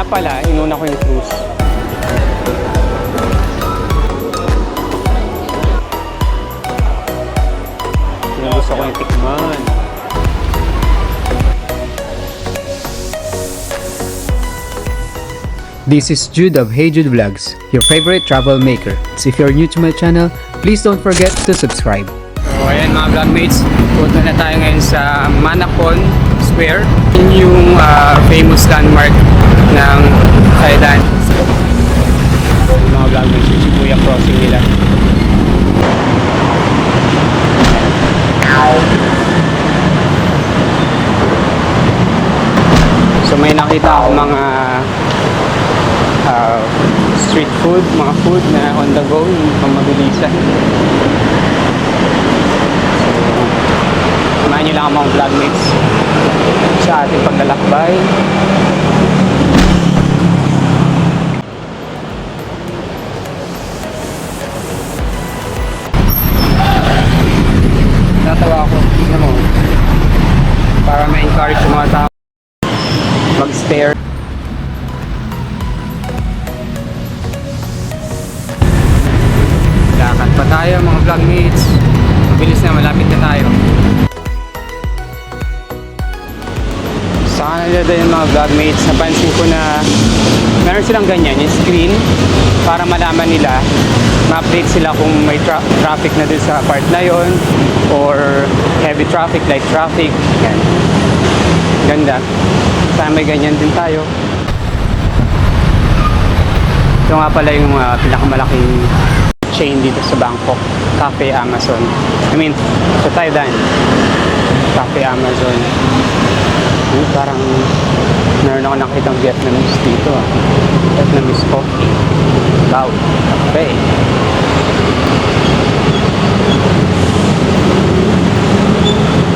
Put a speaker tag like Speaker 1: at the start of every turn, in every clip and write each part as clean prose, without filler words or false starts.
Speaker 1: pala, inuna ko yung cruise. Yung gusto ko yung tikman.
Speaker 2: This is Jude of Hey Jude Vlogs, your favorite travel maker. So if you're new to my channel, please don't forget to subscribe.
Speaker 1: So ayan mga vlogmates, punta na tayo ngayon sa Manakon Square. Yun yung famous landmark ng Thailand. Yung mga vlogmates, yung Shibuya crossing nila. So may nakita ako mga street food, mga food na on the go, yung pamabilisan. So, samahan nyo lang ang mga vlogmates sa ating paglalakbay. Natawa ako, tignan mo, para ma-encourage yung mga tao mag-stare. Lakad pa tayo mga vlogmates. Mabilis na, malapit na tayo. Sa kanila din yung mga vlogmates, napansin ko na meron silang ganyan, yung screen, para malaman nila, ma-update sila kung may traffic na dun sa part na yon, or heavy traffic, light traffic. Yan. Ganda. Sana may ganyan din tayo. Ito nga pala yung pinakamalaking chain dito sa Bangkok, Cafe Amazon. I mean, sa Thailand, Cafe Amazon. Parang meron ako nakitang Vietnamese dito. Vietnamese coffee. Wow, cafe.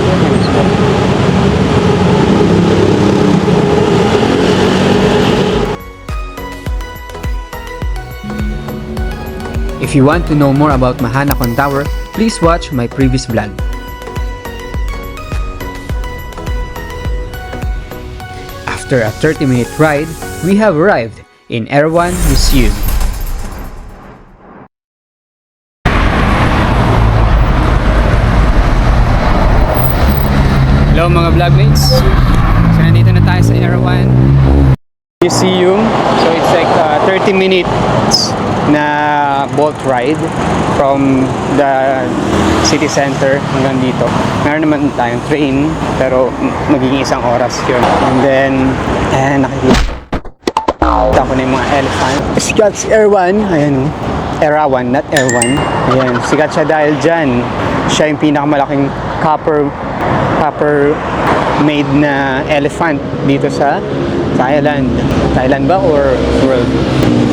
Speaker 1: Vietnamese coffee.
Speaker 2: If you want to know more about Mahanakon Tower, please watch my previous vlog. After a 30-minute ride, we have arrived in Erawan Museum.
Speaker 1: Hello mga vlogmates. So nandito na tayo sa Erawan Museum. So it's like 30 minutes na boat ride from the city center hanggang dito. Meron naman tayong train, pero magiging isang oras yun. And then, nakikita ko na yung mga elephant. Sikat si Erawan. Ayan o. Erawan, not Erwan. Ayan. Sikat siya dahil dyan. Siya yung pinakamalaking copper made na elephant dito sa Thailand. Thailand ba or world?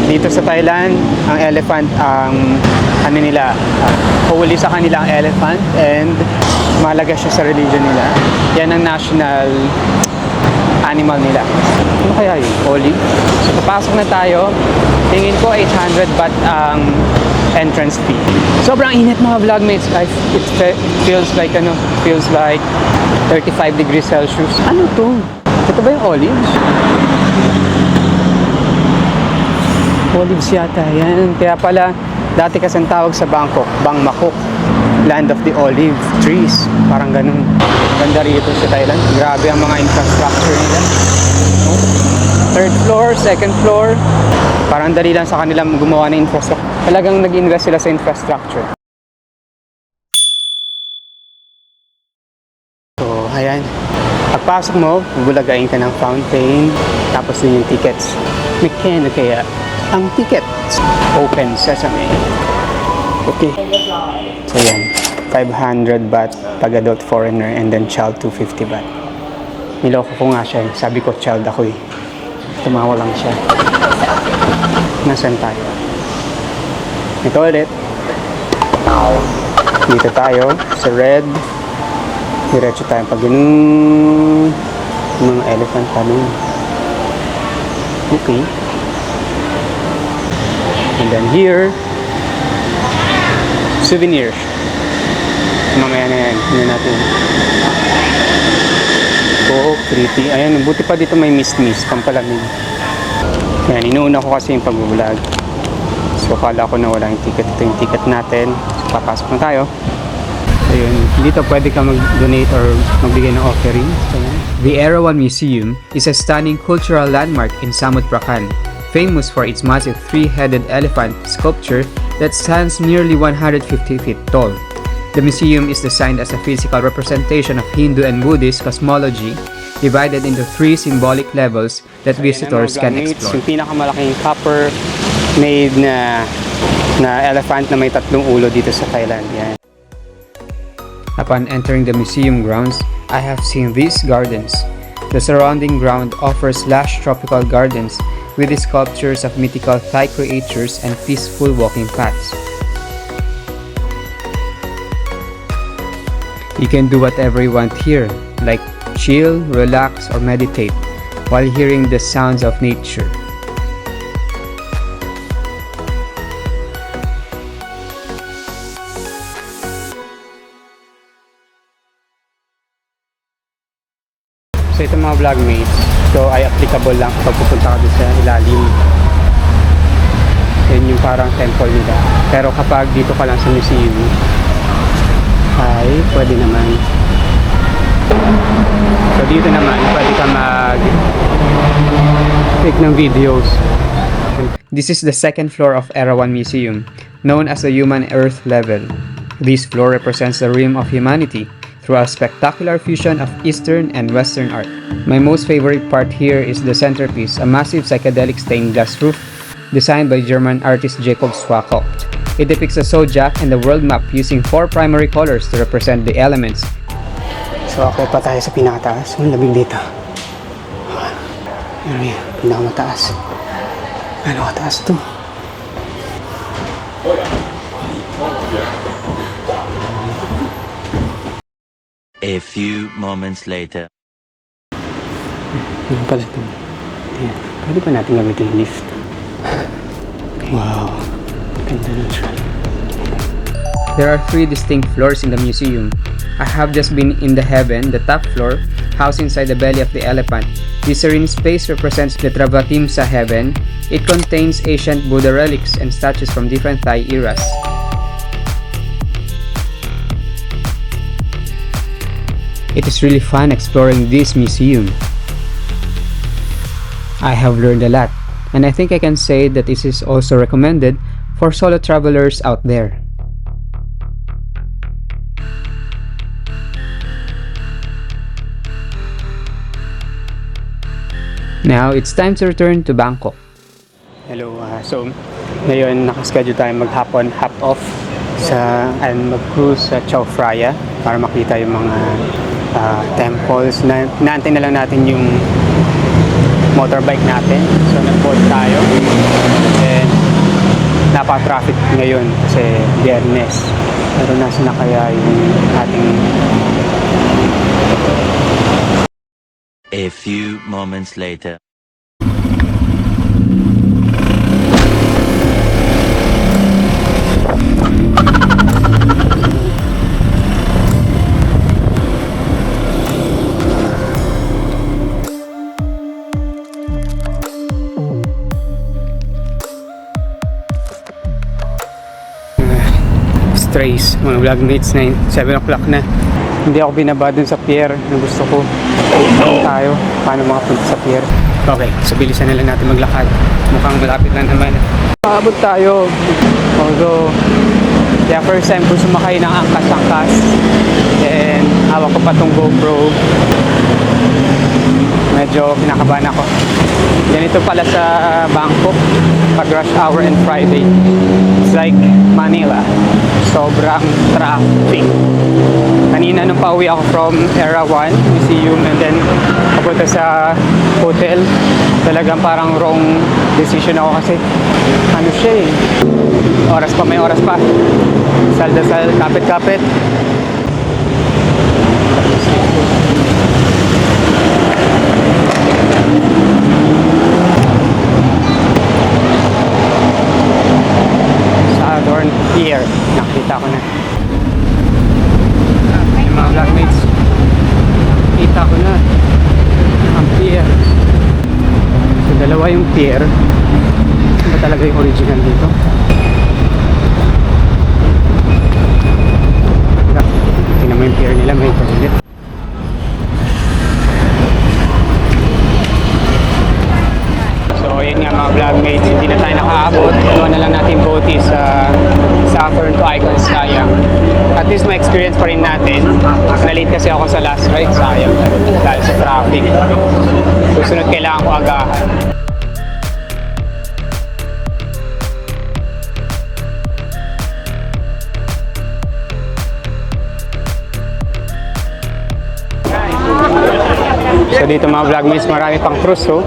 Speaker 1: Dito sa Thailand, ang elephant ang holy sa kanila ang elephant, and mahalaga siya sa religion nila. Yan ang national animal nila. Ano kaya yun? Holy? So papasok na tayo. Tingin ko 800 baht ang entrance fee. Sobrang init mga vlogmates. It feels like 35 degrees Celsius. Ano to? Ito ba yung olives? Olives yata yan. Kaya pala, dati kasi ang tawag sa Bangkok, Bang Makok, land of the olive trees. Parang ganun. Ganda rito sa Thailand. Grabe ang mga infrastructure nila. Third floor, second floor. Parang dali lang sa kanila gumawa ng infrastructure. Talagang nag-invest sila sa infrastructure. So, ayan. Pagpasok mo, gulagain ka ng fountain, tapos din yung tickets. Magkano kaya ang tickets? Open sesame. Okay. So yan, 500 baht pag adult foreigner, and then child 250 baht. Niloko ko nga siya. Sabi ko child ako eh. Tumawa lang siya. Nasaan tayo? Ito ulit. Dito tayo sa red. Diretso tayo pag ganun. Mga elephant pa nun. Okay. And then here, souvenirs. Mamaya na yan. Hindi natin. Oh, pretty. Ayan, buti pa dito may mist-mist. Pampalamig. Yan, inuuna ko kasi yung pag-vlog. So, kala ko na wala yung ticket. Ito yung ticket natin. So, papasok na tayo. Ayun, dito pwede ka mag-donate or magbigay ng offering. So,
Speaker 2: The Erawan Museum is a stunning cultural landmark in Samut Prakan, famous for its massive three-headed elephant sculpture that stands nearly 150 feet tall. The museum is designed as a physical representation of Hindu and Buddhist cosmology, divided into three symbolic levels that visitors can explore.
Speaker 1: Yung pinakamalaking copper-made na elephant na may 3 ulo dito sa Thailand. Yan.
Speaker 2: Upon entering the museum grounds, I have seen these gardens. The surrounding ground offers lush tropical gardens with the sculptures of mythical Thai creatures and peaceful walking paths. You can do whatever you want here, like chill, relax, or meditate while hearing the sounds of nature.
Speaker 1: So ito mga vlogmates, so ay applicable lang kapag pupunta ka doon sa ilalim. Yan yung parang temple nila. Pero kapag dito ka lang sa museum, ay pwede naman. So dito naman, pwede ka mag-take ng videos.
Speaker 2: This is the second floor of Erawan Museum, known as the Human Earth level. This floor represents the realm of humanity through a spectacular fusion of Eastern and Western art. My most favorite part here is the centerpiece, a massive psychedelic stained glass roof designed by German artist Jacob Swakop. It depicts a zodiac and the world map using 4 primary colors to represent the elements.
Speaker 1: So akyat pa tayo sa pinakataas. Ang lamig dito. Ano yan? Pinakamataas. Ano kataas to?
Speaker 3: A few moments later.
Speaker 1: Yan pala ito. Ayan. Pwede pa natin gamitin yung lift. Wow. Ganda nun siya.
Speaker 2: There are 3 distinct floors in the museum. I have just been in the heaven, the top floor, housed inside the belly of the elephant. This serene space represents the Travatimsa heaven. It contains ancient Buddha relics and statues from different Thai eras. It is really fun exploring this museum. I have learned a lot, and I think I can say that this is also recommended for solo travelers out there. Now, it's time to return to Bangkok.
Speaker 1: Hello. So, ngayon nakaschedule tayo maghapon, hop off and mag-cruise sa Chao Phraya para makita yung mga temples. Naantay na lang natin yung motorbike natin. So, nag-board tayo. And napaka-traffic ngayon kasi Biyernes. Pero nasa na kaya yung ating...
Speaker 3: A few moments later.
Speaker 1: Strays, mga vlogmates na 7 o'clock na. Hindi ako binaba dun sa pier na gusto ko. Tayo, paano makapunta sa pier? Okay, so bilisan na lang natin maglakad. Mukhang malapit lang naman. Paabot tayo. Although, yeah, first time ko sumakay ng angkas-angkas. And hawak ko pa tong GoPro. Medyo kinakabahan ako. Ganito pala sa Bangkok pag rush hour and Friday. It's like Manila. Sobrang traffic. Kanina nung pauwi ako from Erawan Museum and then papunta sa hotel, talagang parang wrong decision ako kasi ano siya eh. Oras pa, may oras pa. Saldasal, kapit-kapit. Southern Pier. Nakita ko na. Yung mga vlogmates. Kita ko na. Ang pier. So, dalawa yung pier. talaga yung original dito. Tingnan mo yung pier nila, may toilet. So yun nga mga vlogmates, hindi na tayo nakaabot. Iwan na lang natin boaties sa Southern to Icons, sayang. At least may experience pa rin natin. Nalate kasi ako sa last ride, sayang. Dahil sa traffic. Susunod kailangan ko agahan. So dito mga vlogmates, marami pang cruise, oh.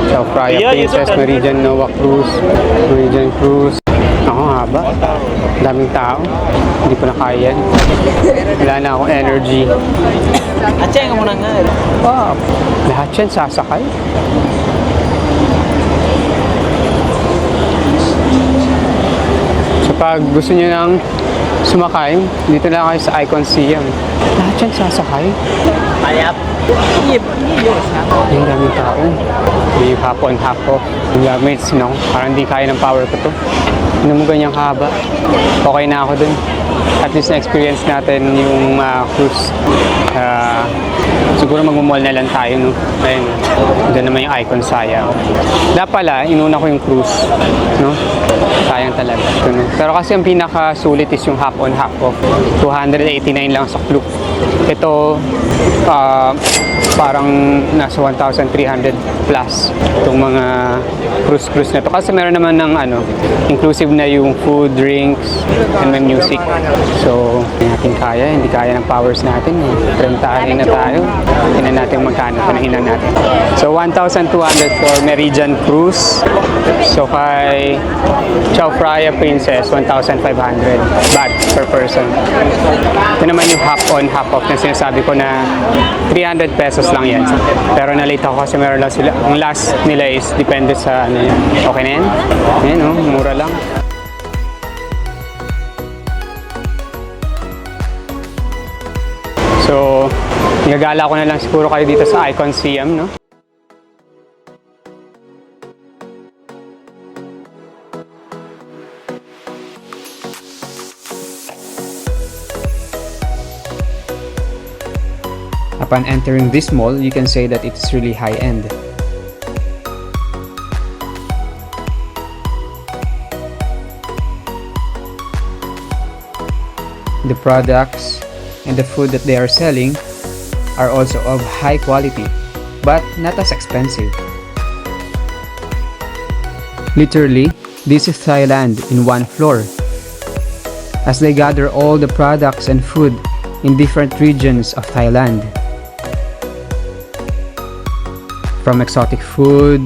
Speaker 1: So Praia Princess, Meridian Nova Cruise, Meridian Cruise. Ako, haba. Daming tao. Hindi ko na kaya yan. Wala na akong energy.
Speaker 4: Atsyang mo na nga.
Speaker 1: Wow. Lahat yan sasakay. So pag gusto nyo nang sumakay, dito na kayo sa Icon Siam. Lahat yan sasakay.
Speaker 4: Ayap.
Speaker 1: Yung daming tao. May half on half off. Yung mates, no? Parang hindi kaya ng power ko to. Ano mo ganyang haba? Okay na ako dun. At least na-experience natin yung cruise. Siguro mag-mall na lang tayo, no? Ayun. Doon naman yung Icon Saya. Dapat pala, inuna ko yung cruise. No? Sayang talaga. No? Pero kasi ang pinaka-sulit is yung half on half off. 289 lang sa Klook. Ito, parang nasa 1,300 plus itong mga cruise na to. Kasi meron naman ng inclusive na yung food, drinks, and may music. So, hindi natin kaya. Hindi kaya ng powers natin. Rentahin na tayo. Tingnan natin magkano. Panahinan natin. So, 1,200 for Meridian Cruise. So, kay Chao Phraya Princess, 1,500 baht per person. Ito naman yung half on, half off na sinasabi ko na 300 pesos lang yan. Pero nalita ako kasi meron lang sila. Ang last nila is depende sa ano yan. Okay na yan? Ayan, oh, mura lang. So, gagala ko na lang siguro kayo dito sa Icon Siam, no?
Speaker 2: Upon entering this mall, you can say that it's really high-end. The products and the food that they are selling are also of high quality, but not as expensive. Literally, this is Thailand in one floor, as they gather all the products and food in different regions of Thailand. From exotic food,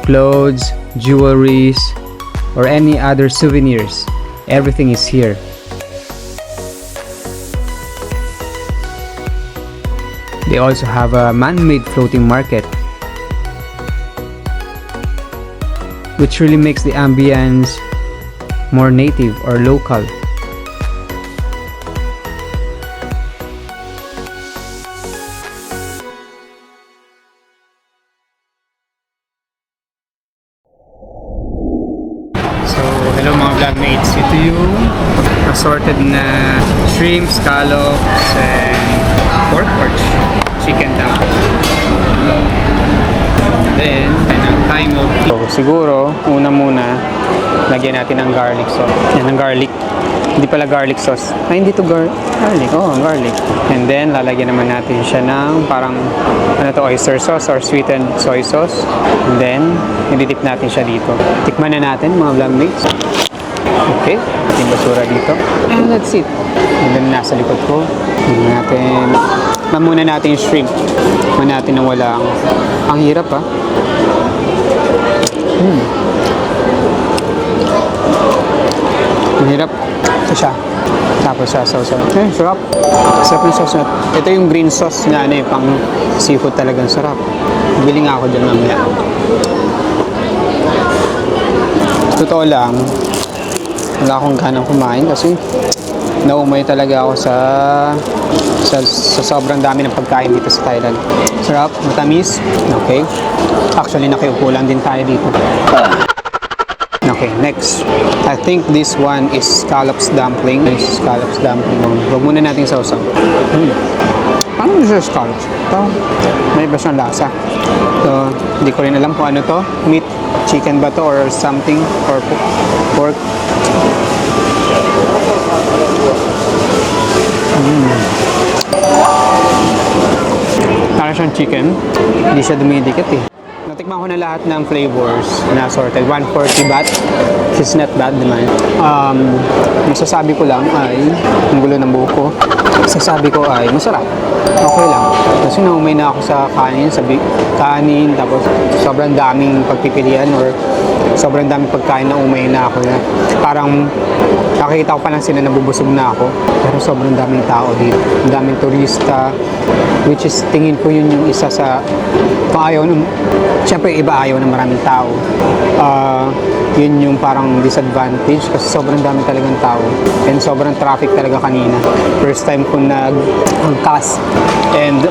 Speaker 2: clothes, jewelries, or any other souvenirs, everything is here. They also have a man-made floating market, which really makes the ambience more native or local.
Speaker 1: Hello mga vlogmates, ito yung assorted na shrimp, scallops, and pork or chicken duck. Then, Thai milk tea. So, siguro, una muna, lagyan natin ng garlic sauce. Yan, ng garlic. Hindi pala garlic sauce. Ay, hindi to garlic. Oh, garlic. And then, lalagyan naman natin siya ng parang, oyster sauce or sweetened soy sauce. And then, nilidip natin siya dito. Tikman na natin, mga vlogmates. Okay, ating basura dito. And that's it. And then, nasa likod ko. Mamuna natin yung shrimp. Tikman natin na walang. Ang hirap, ha? Ang hirap. Ito siya. Tapos sa sauce. Sarap. Sarap ng sauce. Ito yung green sauce na pang seafood, talagang sarap. Bili nga ako dyan mamaya. Totoo lang, wala akong ganang kumain kasi naumay talaga ako sa Sa sobrang dami ng pagkain dito sa Thailand. Sarap, matamis. Okay. Actually, nakiupo lang din tayo dito. Okay, next. I think this one is scallops dumpling. This scallops dumpling. Huwag muna natin sausaw. Paano mo siya scallops? May iba siyang lasa. So, hindi ko rin alam kung ano to. Meat, chicken ba to or something? Or pork. Parang siyang chicken. Hindi siya dumidikit eh. Natikman ko na lahat ng flavors na assorted. 140 baht. It's not bad naman. Masasabi ko lang ay, ang gulo ng buhok ko. Masasabi ko ay, masarap. Okay lang. Kasi naumay na ako sa kanin, kanin, tapos sobrang daming pagpipilian or sobrang daming pagkain na umay na ako na parang nakikita ko pa lang sila nabubusog na ako. Pero sobrang daming tao dito. Ang daming turista, which is tingin ko yun yung isa sa kung ayaw syempre iba ayaw ng maraming tao. Yun yung parang disadvantage kasi sobrang dami talagang tao and sobrang traffic talaga kanina. First time ko nag-angkas and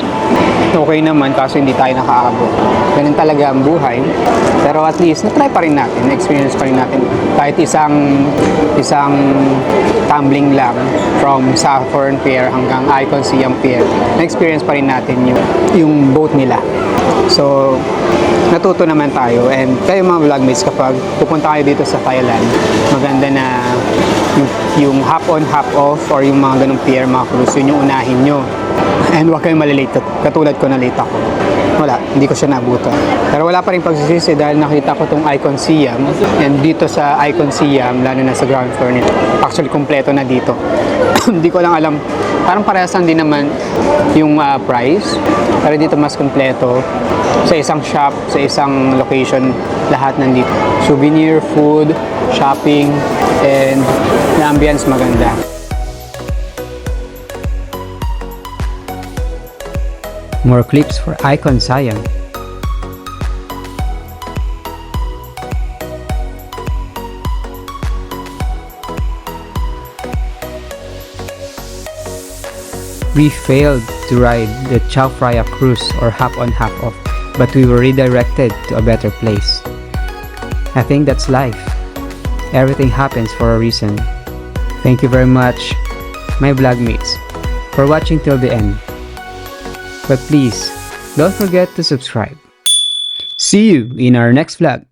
Speaker 1: okay naman kasi hindi tayo nakaabot. Ganun talaga ang buhay. Pero at least na-try pa rin natin, na-experience pa rin natin kahit isang tumbling lang from Southern Pier hanggang Icon Siam Pier. Na-experience pa rin natin yung boat nila. So, natuto naman tayo and kayo mga vlogmates kapag pupunta kayo dito sa Thailand, maganda na yung hop on, hop off or yung mga ganong pier, mga cruise, yun yung unahin nyo. And huwag kayong malilate. Katulad ko na late ako. Wala, hindi ko siya nabutan. Pero wala pa rin pagsisisi dahil nakita ko tong Icon Siam and dito sa Icon Siam, lalo na sa ground floor nito. Actually, kompleto na dito. Hindi ko lang alam. Parang parehas lang din naman yung price. Pero dito mas kompleto. Sa isang shop, sa isang location, lahat nandito. Souvenir, food, shopping, and the ambience maganda.
Speaker 2: More clips for Icon Siam. We failed to ride the Chao Phraya cruise or hop on hop off, but we were redirected to a better place. I think that's life. Everything happens for a reason. Thank you very much, my vlogmates, for watching till the end. But please, don't forget to subscribe. See you in our next vlog.